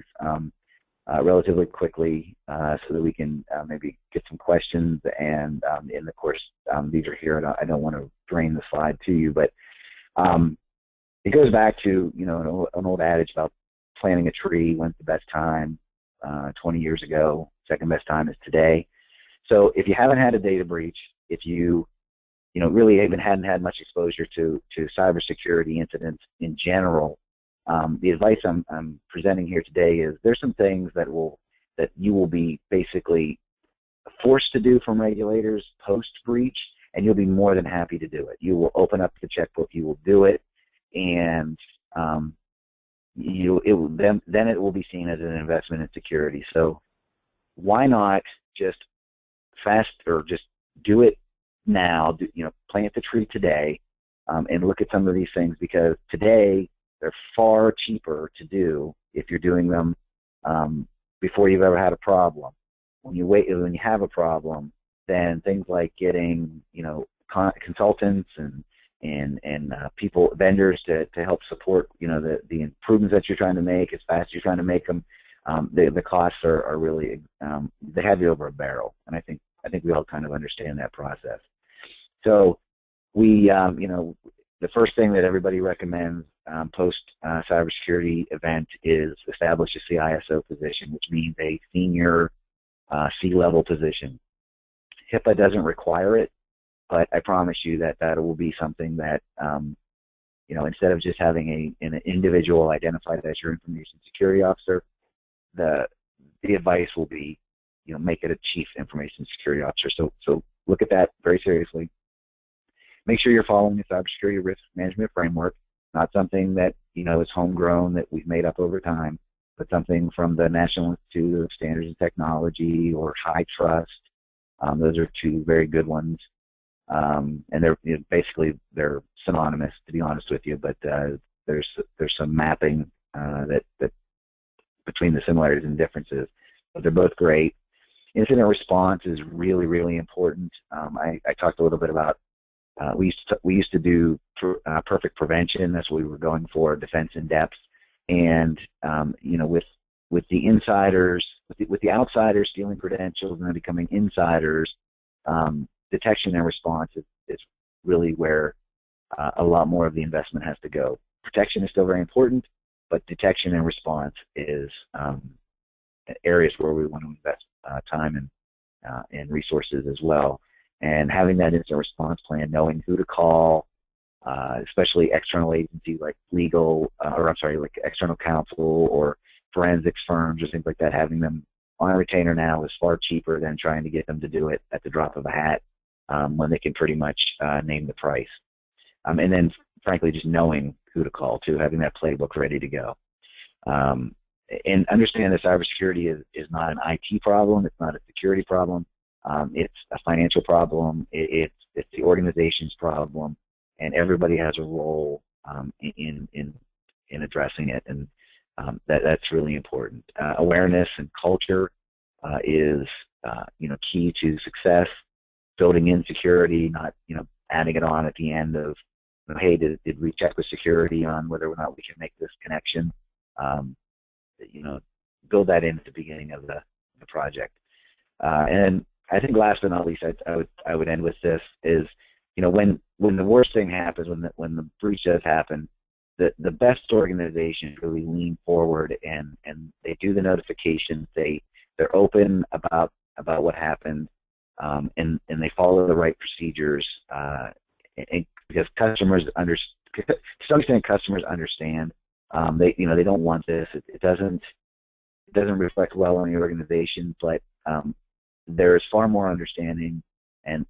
relatively quickly so that we can maybe get some questions. And of course, these are here. I don't want to drain the slide to you, but it goes back to an old adage about planting a tree. When's the best time? 20 years ago. Second best time is today. So if you haven't had a data breach, if you really even hadn't had much exposure to cybersecurity incidents in general, the advice I'm presenting here today is there's some things that you will be basically forced to do from regulators post-breach, and you'll be more than happy to do it. You will open up the checkbook, you will do it, and then it will be seen as an investment in security. So why not just just do it now? Plant the tree today, and look at some of these things, because today they're far cheaper to do if you're doing them before you've ever had a problem. When you have a problem, then things like getting consultants and vendors to help support the improvements that you're trying to make as fast as you're trying to make them, the costs are really they have you over a barrel, and I think we all kind of understand that process. So we the first thing that everybody recommends post cybersecurity event is establish a CISO position, which means a senior C-level position. HIPAA doesn't require it, but I promise you that will be something that instead of just having an individual identified as your information security officer, the advice will be make it a chief information security officer. So look at that very seriously. Make sure you're following the cybersecurity risk management framework, not something that is homegrown that we've made up over time, but something from the National Institute of Standards and Technology or HITRUST. Those are two very good ones, and they're they're synonymous, to be honest with you. But there's some mapping that between the similarities and differences, but they're both great. Incident response is really, really important. I talked a little bit about we used to do perfect prevention. That's what we were going for, defense in depth. And with the insiders, with the outsiders stealing credentials and then becoming insiders, detection and response is really where a lot more of the investment has to go. Protection is still very important, but detection and response is areas where we want to invest time and resources as well. And having that incident response plan, knowing who to call, especially external agencies like like external counsel or forensics firms or things like that, having them on a retainer now is far cheaper than trying to get them to do it at the drop of a hat when they can pretty much name the price. And then, frankly, just knowing who to call too, having that playbook ready to go. And understand that cybersecurity is not an IT problem. It's not a security problem. It's a financial problem. It's the organization's problem, and everybody has a role in addressing it, and that's really important. Awareness and culture is key to success. Building in security, not adding it on at the end of hey, did we check with security on whether or not we can make this connection? Build that in at the beginning of the project. And I think last but not least, I would end with this is, when the worst thing happens, when the breach does happen, the best organizations really lean forward and they do the notifications. They're open about what happened, and they follow the right procedures. And because customers to some extent, customers understand. They don't want this. It doesn't reflect well on the organization, but there's far more understanding and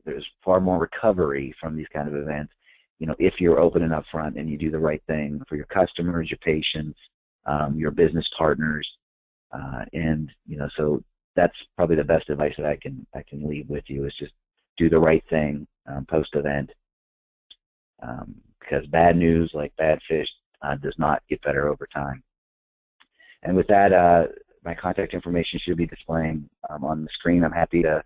there's far more recovery from these kind of events. If you're open and upfront and you do the right thing for your customers, your patients, your business partners, and so that's probably the best advice that I can leave with you is just do the right thing post event, because bad news, like bad fish, does not get better over time. And with that, my contact information should be displaying on the screen. I'm happy to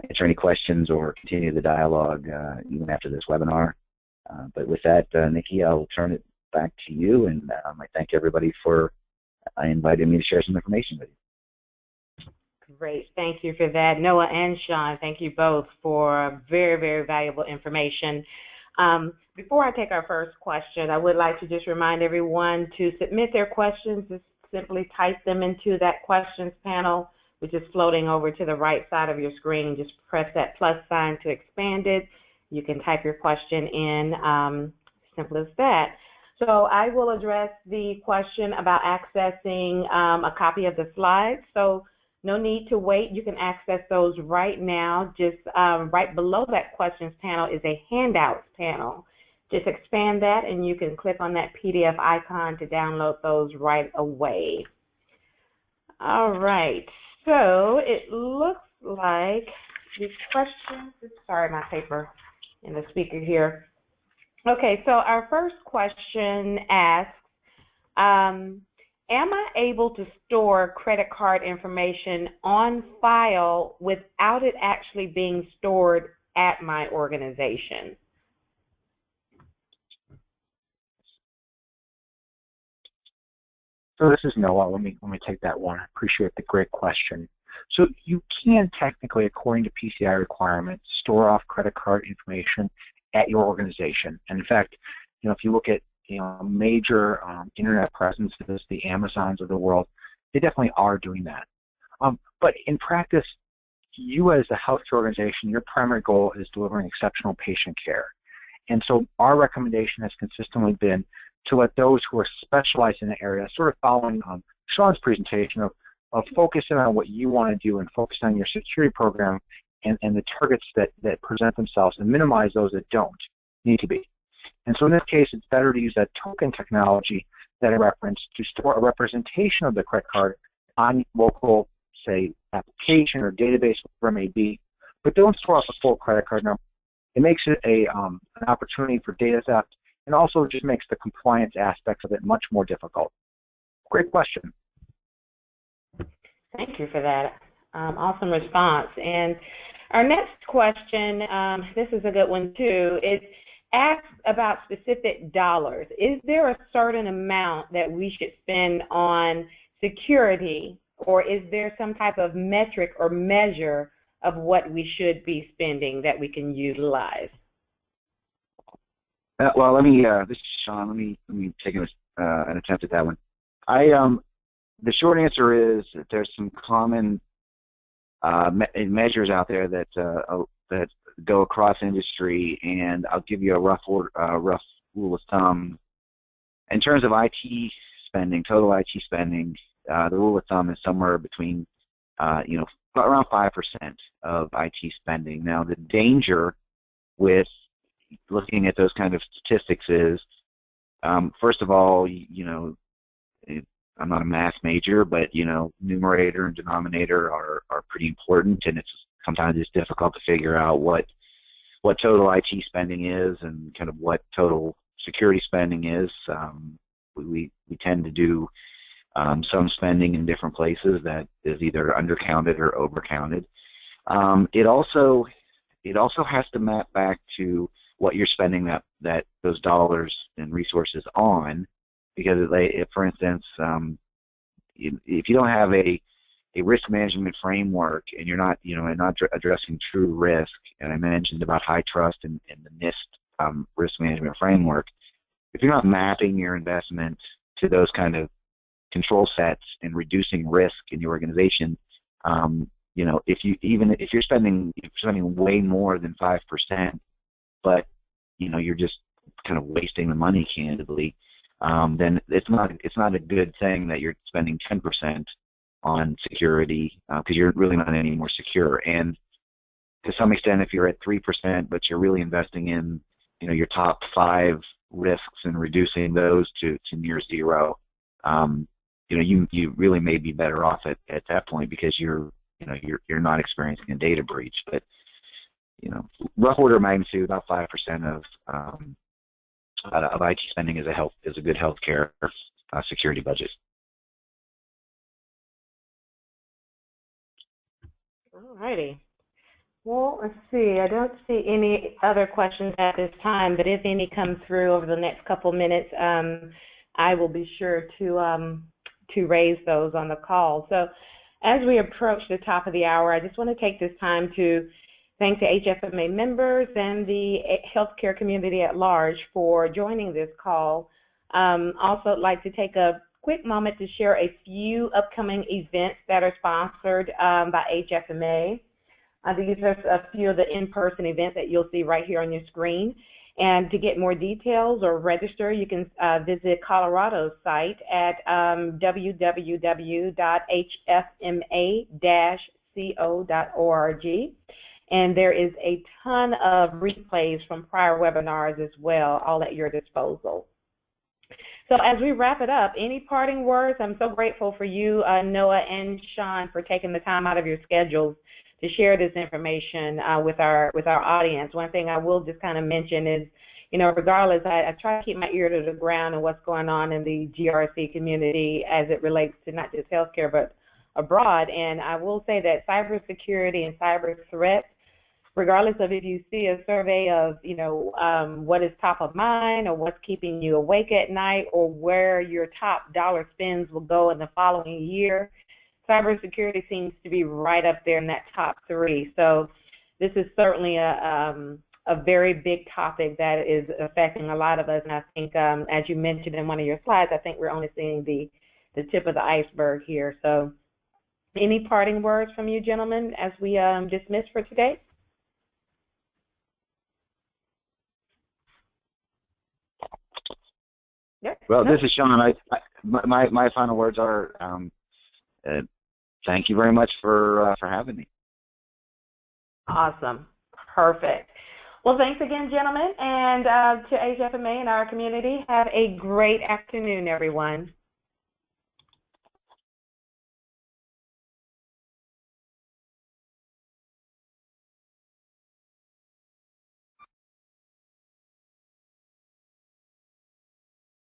answer any questions or continue the dialogue even after this webinar. But with that, Nikki, I'll turn it back to you, and I thank everybody for inviting me to share some information with you. Great. Thank you for that. Noah and Sean, thank you both for very, very valuable information. Before I take our first question, I would like to just remind everyone to submit their questions. Just simply type them into that questions panel which is floating over to the right side of your screen. Just press that plus sign to expand it. You can type your question in, simple as that. So I will address the question about accessing a copy of the slides. So no need to wait. You can access those right now. Just right below that questions panel is a handouts panel. Just expand that and you can click on that PDF icon to download those right away. All right, so it looks like the questions, sorry, my paper in the speaker here. Okay, so our first question asks, am I able to store credit card information on file without it actually being stored at my organization? So this is Noah. Let me take that one. I appreciate the great question. So you can technically, according to PCI requirements, store off credit card information at your organization. And in fact, if you look at major internet presences, the Amazons of the world, they definitely are doing that. But in practice, you as a healthcare organization, your primary goal is delivering exceptional patient care. And so our recommendation has consistently been to let those who are specialized in the area, sort of following Sean's presentation of focusing on what you want to do and focus on your security program and the targets that present themselves and minimize those that don't need to be. And so in this case, it's better to use that token technology that I referenced to store a representation of the credit card on local, say, application or database, whatever it may be, but don't store off a full credit card number. It makes it an opportunity for data theft and also just makes the compliance aspects of it much more difficult. Great question. Thank you for that. Awesome response. And our next question, this is a good one too, it asks about specific dollars. Is there a certain amount that we should spend on security, or is there some type of metric or measure of what we should be spending that we can utilize? Well, let me. This is Sean. Let me take an attempt at that one. The short answer is that there's some common measures out there that go across industry, and I'll give you a rough rule of thumb. In terms of IT spending, total IT spending, the rule of thumb is somewhere between around 5% of IT spending. Now, the danger with looking at those kind of statistics is, first of all, I'm not a math major, but numerator and denominator are pretty important, and sometimes it's difficult to figure out what total IT spending is and kind of what total security spending is. We tend to do some spending in different places that is either undercounted or overcounted. It also has to map back to what you're spending those dollars and resources on, because for instance, if you don't have a risk management framework and you're not addressing true risk, and I mentioned about high trust and the NIST risk management framework, if you're not mapping your investment to those kind of control sets and reducing risk in your organization, if you're spending way more than 5%, but you're just kind of wasting the money candidly, then it's not a good thing that you're spending 10% on security, because you're really not any more secure. And to some extent, if you're at 3%, but you're really investing in your top 5 risks and reducing those to near zero, you really may be better off at that point, because you're not experiencing a data breach. But rough order of magnitude, about 5% of IT spending is a good healthcare security budget. All righty. Well, let's see. I don't see any other questions at this time, but if any come through over the next couple minutes, I will be sure to raise those on the call. So as we approach the top of the hour, I just want to take this time to thank the HFMA members and the healthcare community at large for joining this call. Also, I'd like to take a quick moment to share a few upcoming events that are sponsored by HFMA. These are a few of the in-person events that you'll see right here on your screen. And to get more details or register, you can visit Colorado's site at www.hfma-co.org. And there is a ton of replays from prior webinars as well, all at your disposal. So as we wrap it up, any parting words? I'm so grateful for you, Noah and Sean, for taking the time out of your schedules to share this information with our audience. One thing I will just kind of mention is, you know, regardless, I try to keep my ear to the ground and what's going on in the GRC community as it relates to not just healthcare but abroad. And I will say that cybersecurity and cyber threats, regardless of if you see a survey of, you know, what is top of mind or what's keeping you awake at night or where your top dollar spends will go in the following year, cybersecurity seems to be right up there in that top 3. So this is certainly a very big topic that is affecting a lot of us. And I think, as you mentioned in one of your slides, I think we're only seeing the tip of the iceberg here. So any parting words from you gentlemen as we dismiss for today? Yep. Well, this is Sean. My final words are thank you very much for having me. Awesome. Perfect. Well, thanks again, gentlemen, and to HFMA and our community. Have a great afternoon, everyone.